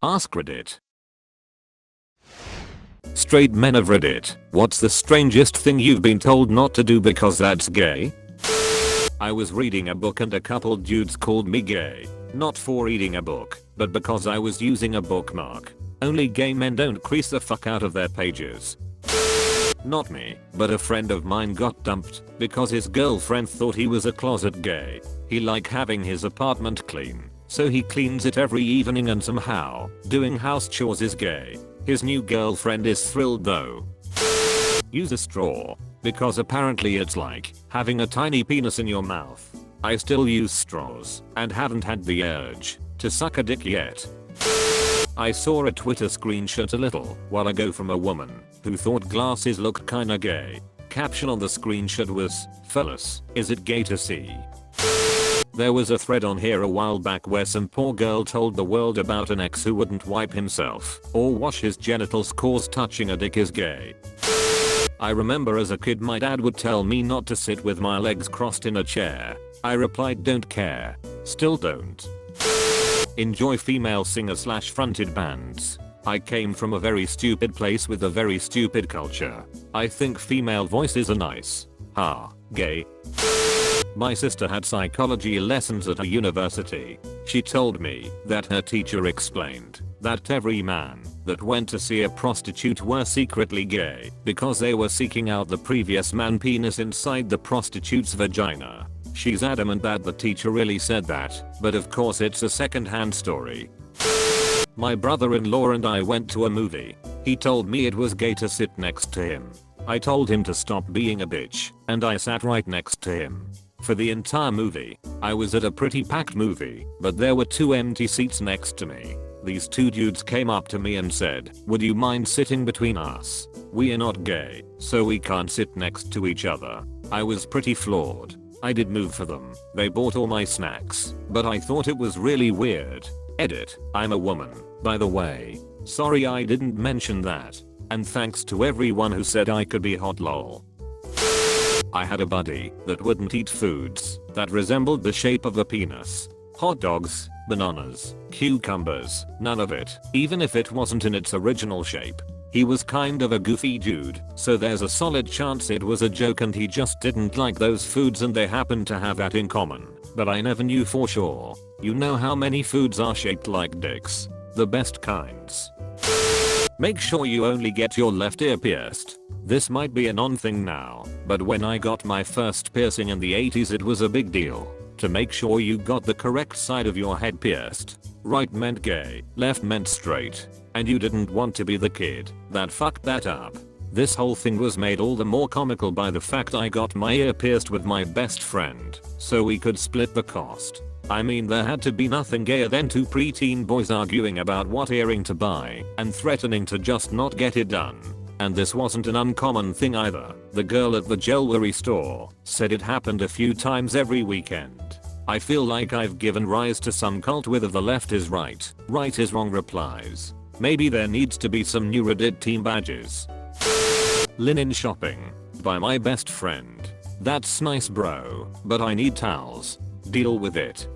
AskReddit. Straight men of Reddit, what's the strangest thing you've been told not to do because that's gay? I was reading a book and a couple dudes called me gay. Not for reading a book, but because I was using a bookmark. Only gay men don't crease the fuck out of their pages. Not me, but a friend of mine got dumped because his girlfriend thought he was a closet gay. He liked having his apartment clean, so he cleans it every evening, and somehow doing house chores is gay. His new girlfriend is thrilled though. Use a straw, because apparently it's like having a tiny penis in your mouth. I still use straws and haven't had the urge to suck a dick yet. I saw a Twitter screenshot a little while ago from a woman who thought glasses looked kinda gay. Caption on the screenshot was, "Fellas, is it gay to see?" There was a thread on here a while back where some poor girl told the world about an ex who wouldn't wipe himself or wash his genitals cause touching a dick is gay. I remember as a kid my dad would tell me not to sit with my legs crossed in a chair. I replied don't care. Still don't. Enjoy female singer/fronted bands. I came from a very stupid place with a very stupid culture. I think female voices are nice. Ha, gay. My sister had psychology lessons at a university. She told me that her teacher explained that every man that went to see a prostitute were secretly gay because they were seeking out the previous man penis inside the prostitute's vagina. She's adamant that the teacher really said that, but of course it's a second-hand story. My brother-in-law and I went to a movie. He told me it was gay to sit next to him. I told him to stop being a bitch, and I sat right next to him. For the entire movie, I was at a pretty packed movie, but there were 2 empty seats next to me. These 2 dudes came up to me and said, "Would you mind sitting between us? We are not gay, so we can't sit next to each other." I was pretty floored. I did move for them. They bought all my snacks, but I thought it was really weird. Edit, I'm a woman, by the way. Sorry I didn't mention that. And thanks to everyone who said I could be hot lol. I had a buddy that wouldn't eat foods that resembled the shape of a penis. Hot dogs, bananas, cucumbers, none of it, even if it wasn't in its original shape. He was kind of a goofy dude, so there's a solid chance it was a joke and he just didn't like those foods and they happened to have that in common. But I never knew for sure. You know how many foods are shaped like dicks? The best kinds. Make sure you only get your left ear pierced. This might be a non-thing now, but when I got my first piercing in the 80s it was a big deal. To make sure you got the correct side of your head pierced. Right meant gay, left meant straight. And you didn't want to be the kid that fucked that up. This whole thing was made all the more comical by the fact I got my ear pierced with my best friend, so we could split the cost. I mean there had to be nothing gayer than 2 preteen boys arguing about what earring to buy and threatening to just not get it done. And this wasn't an uncommon thing either. The girl at the jewelry store said it happened a few times every weekend. I feel like I've given rise to some cult with the left is right, right is wrong replies. Maybe there needs to be some new Reddit team badges. Linen shopping. By my best friend. That's nice bro, but I need towels. Deal with it.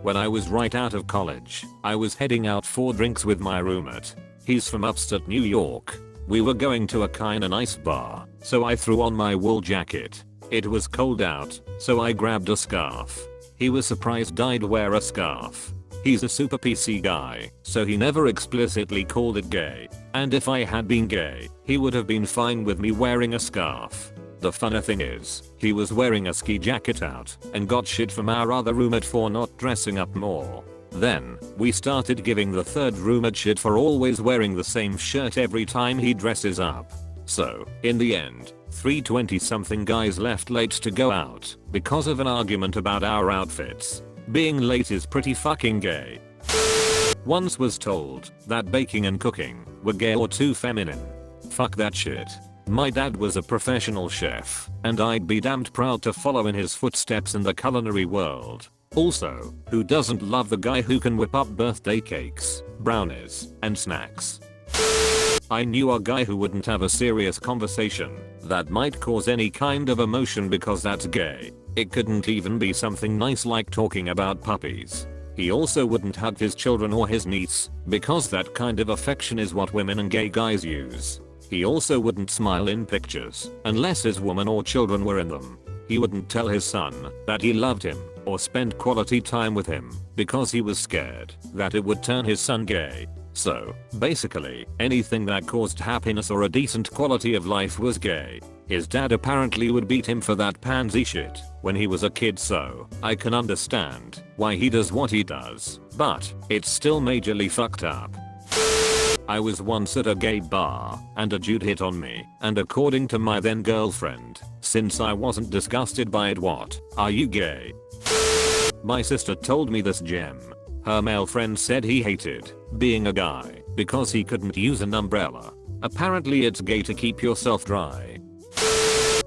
When I was right out of college, I was heading out for drinks with my roommate. He's from upstate New York. We were going to a kinda nice bar, so I threw on my wool jacket. It was cold out, so I grabbed a scarf. He was surprised I'd wear a scarf. He's a super PC guy, so he never explicitly called it gay. And if I had been gay, he would have been fine with me wearing a scarf. The funny thing is, he was wearing a ski jacket out and got shit from our other roommate for not dressing up more. Then, we started giving the third roommate shit for always wearing the same shirt every time he dresses up. So, in the end, 3 20-something guys left late to go out because of an argument about our outfits. Being late is pretty fucking gay. Once was told that baking and cooking were gay or too feminine. Fuck that shit. My dad was a professional chef, and I'd be damned proud to follow in his footsteps in the culinary world. Also, who doesn't love the guy who can whip up birthday cakes, brownies, and snacks? I knew a guy who wouldn't have a serious conversation that might cause any kind of emotion because that's gay. It couldn't even be something nice like talking about puppies. He also wouldn't hug his children or his niece, because that kind of affection is what women and gay guys use. He also wouldn't smile in pictures, unless his woman or children were in them. He wouldn't tell his son that he loved him, or spend quality time with him, because he was scared that it would turn his son gay. So, basically, anything that caused happiness or a decent quality of life was gay. His dad apparently would beat him for that pansy shit when he was a kid, so I can understand why he does what he does, but it's still majorly fucked up. I was once at a gay bar, and a dude hit on me, and according to my then girlfriend, since I wasn't disgusted by it, what, are you gay? My sister told me this gem. Her male friend said he hated being a guy because he couldn't use an umbrella. Apparently it's gay to keep yourself dry.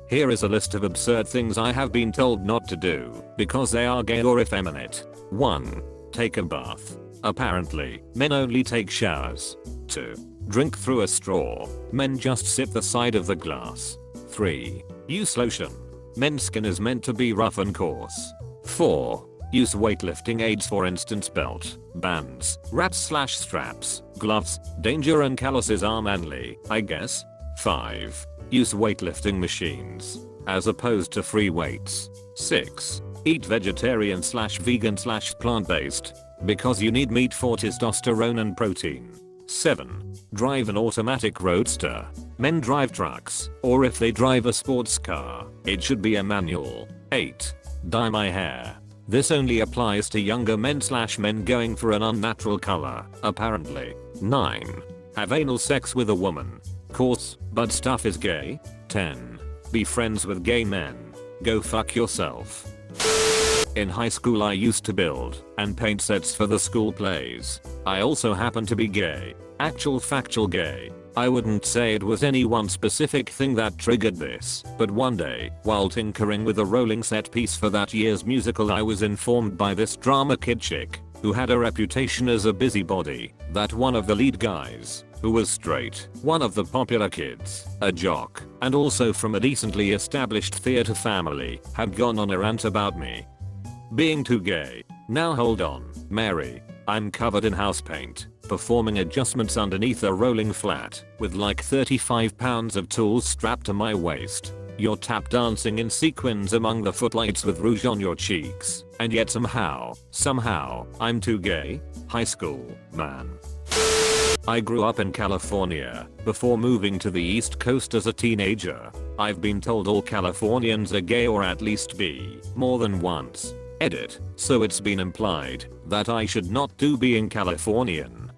Here is a list of absurd things I have been told not to do because they are gay or effeminate. 1. Take a bath. Apparently, men only take showers. 2. Drink through a straw. Men just sip the side of the glass. 3. Use lotion. Men's skin is meant to be rough and coarse. 4. Use weightlifting aids, for instance belt, bands, wraps/straps, gloves. Danger and calluses are manly, I guess. 5. Use weightlifting machines, as opposed to free weights. 6. Eat vegetarian/vegan/plant-based, because you need meat for testosterone and protein. 7. Drive an automatic roadster. Men drive trucks, or if they drive a sports car, it should be a manual. 8. Dye my hair. This only applies to younger men/men going for an unnatural color, apparently. 9. Have anal sex with a woman. Course, but stuff is gay. 10. Be friends with gay men. Go fuck yourself. In high school I used to build and paint sets for the school plays. I also happen to be gay. Actual factual gay. I wouldn't say it was any one specific thing that triggered this, but one day, while tinkering with a rolling set piece for that year's musical, I was informed by this drama kid chick, who had a reputation as a busybody, that one of the lead guys, who was straight, one of the popular kids, a jock, and also from a decently established theater family, had gone on a rant about me being too gay. Now hold on, Mary. I'm covered in house paint, performing adjustments underneath a rolling flat, with like 35 pounds of tools strapped to my waist. You're tap dancing in sequins among the footlights with rouge on your cheeks, and yet somehow, I'm too gay? High school, man. I grew up in California before moving to the East Coast as a teenager. I've been told all Californians are gay, or at least be, more than once. Edit. So it's been implied that I should not do being Californian.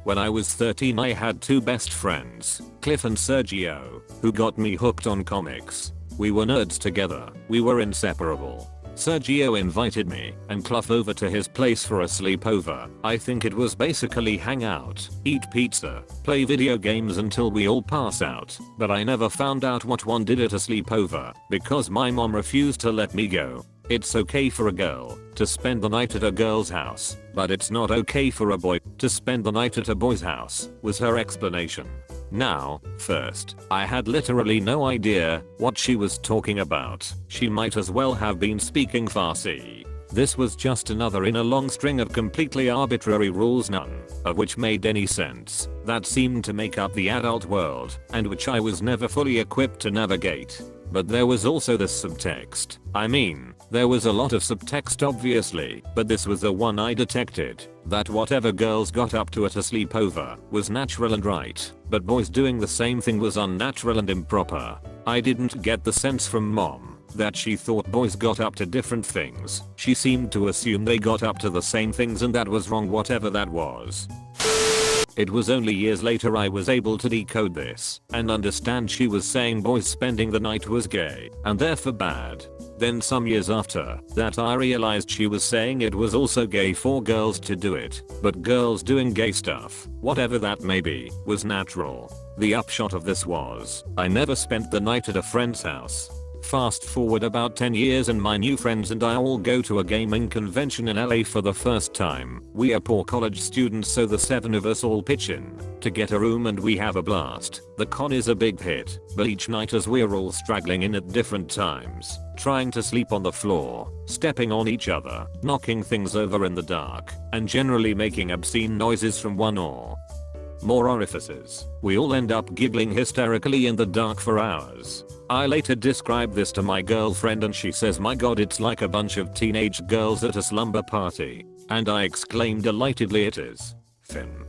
When I was 13 I had two best friends, Cliff and Sergio, who got me hooked on comics. We were nerds together, we were inseparable. Sergio invited me and Cliff over to his place for a sleepover. I think it was basically hang out, eat pizza, play video games until we all pass out, but I never found out what one did at a sleepover because my mom refused to let me go. It's okay for a girl to spend the night at a girl's house, but it's not okay for a boy to spend the night at a boy's house, was her explanation. Now, first, I had literally no idea what she was talking about. She might as well have been speaking Farsi. This was just another in a long string of completely arbitrary rules, none of which made any sense, that seemed to make up the adult world, and which I was never fully equipped to navigate. But there was also this subtext. I mean, there was a lot of subtext obviously, but this was the one I detected, that whatever girls got up to at a sleepover was natural and right, but boys doing the same thing was unnatural and improper. I didn't get the sense from mom that she thought boys got up to different things. She seemed to assume they got up to the same things, and that was wrong, whatever that was. It was only years later I was able to decode this and understand she was saying boys spending the night was gay and therefore bad. Then some years after that I realized she was saying it was also gay for girls to do it, but girls doing gay stuff, whatever that may be, was natural. The upshot of this was, I never spent the night at a friend's house. Fast forward about 10 years and my new friends and I all go to a gaming convention in LA for the first time. We are poor college students, so the 7 of us all pitch in to get a room and we have a blast. The con is a big hit, but each night as we're all straggling in at different times, trying to sleep on the floor, stepping on each other, knocking things over in the dark, and generally making obscene noises from one or more orifices, we all end up giggling hysterically in the dark for hours. I later described this to my girlfriend and she says, my god, it's like a bunch of teenage girls at a slumber party. And I exclaimed delightedly, it is. Finn.